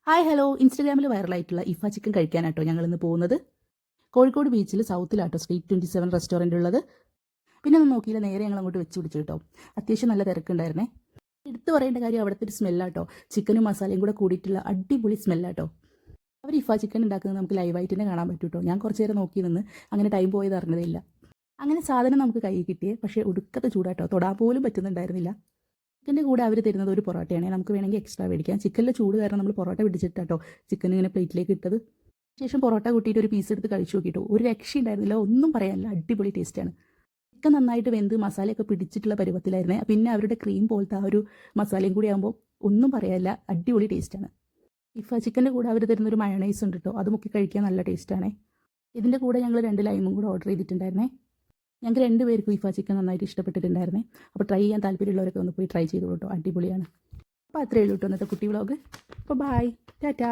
Hi hello, ഇൻസ്റ്റാഗ്രാമിൽ വൈറലായിട്ടുള്ള ഇഫ chicken കഴിക്കാനാട്ടോ ഞങ്ങളിന്ന് പോകുന്നത്. കോഴിക്കോട് ബീച്ചിൽ സൗത്തിലാട്ടോ സ്ട്രീറ്റ് 27 റെസ്റ്റോറൻ്റ് ഉള്ളത്. പിന്നെ ഒന്നും നോക്കിയില്ല, നേരെ ഞങ്ങൾ അങ്ങോട്ട് വെച്ച് പിടിച്ചു കേട്ടോ. അത്യാവശ്യം നല്ല തിരക്കുണ്ടായിരുന്നേ. എടുത്തു പറയേണ്ട കാര്യം അവിടുത്തെ ഒരു സ്മെല്ലാട്ടോ. ചിക്കനും മസാലയും കൂടെ കൂടിയിട്ടുള്ള അടിപൊളി സ്മെല്ലാട്ടോ. അവർ ഇഫ ചിക്കൻ ഉണ്ടാക്കുന്നത് നമുക്ക് ലൈവായിട്ട് തന്നെ കാണാൻ പറ്റും കേട്ടോ. ഞാൻ കുറച്ച് നേരം നോക്കി നിന്ന് അങ്ങനെ ടൈം പോയത് അറിഞ്ഞതേയില്ല. അങ്ങനെ സാധനം നമുക്ക് കൈ കിട്ടിയേ, പക്ഷേ ഒടുക്കത്തെ ചൂടാട്ടോ, തൊടാൻ പോലും പറ്റുന്നുണ്ടായിരുന്നില്ല. ചിക്കൻ്റെ കൂടെ അവർ തരുന്നത് ഒരു പൊറോട്ടയാണ്. നമുക്ക് വേണമെങ്കിൽ എക്സ്ട്രാ മേടിക്കാം. ചിക്കനിലെ ചൂട് കാരണം നമ്മൾ പൊറോട്ട പിടിച്ചിട്ടാട്ടോ ചിക്കൻ ഇങ്ങനെ പ്ലേറ്റിലേക്ക് ഇട്ടത്. ശേഷം പൊറോട്ട കൂട്ടിയിട്ട് ഒരു പീസ് എടുത്ത് കഴിച്ചു നോക്കിയിട്ടു. ഒരു രക്ഷയുണ്ടായിരുന്നില്ല, ഒന്നും പറയാനില്ല, അടിപൊളി ടേസ്റ്റാണ്. ചിക്കൻ നന്നായിട്ട് വെന്ത് മസാലയൊക്കെ പിടിച്ചിട്ടുള്ള പരുവത്തിലായിരുന്നേ. പിന്നെ അവരുടെ ക്രീം പോലത്തെ ആ ഒരു മസാലയും കൂടി ആകുമ്പോൾ ഒന്നും പറയാനില്ല, അടിപൊളി ടേസ്റ്റാണ്. ഇഫ ചിക്കൻ്റെ കൂടെ അവർ തരുന്നൊരു മയണൈസ് ഉണ്ട് കേട്ടോ, അത് മുക്കി കഴിക്കാൻ നല്ല ടേസ്റ്റാണേ. ഇതിൻ്റെ കൂടെ ഞങ്ങൾ 2 ലൈമും കൂടെ ഓർഡർ ചെയ്തിട്ടുണ്ടായിരുന്നേ. ഞങ്ങൾക്ക് 2 പേർക്കും ഇഫ ചിക്കൻ നന്നായിട്ട് ഇഷ്ടപ്പെട്ടിട്ടുണ്ടായിരുന്നേ. അപ്പോൾ ട്രൈ ചെയ്യാൻ താല്പര്യമുള്ളവരൊക്കെ ഒന്ന് പോയി ട്രൈ ചെയ്തോളൂ കേട്ടോ, അടിപൊളിയാണ്. അപ്പോൾ അത്രയേ ഉള്ളൂ കേട്ടോ ഇന്നത്തെ കുട്ടി വ്ളോഗ്. അപ്പോൾ ബായ്, ടാറ്റാ.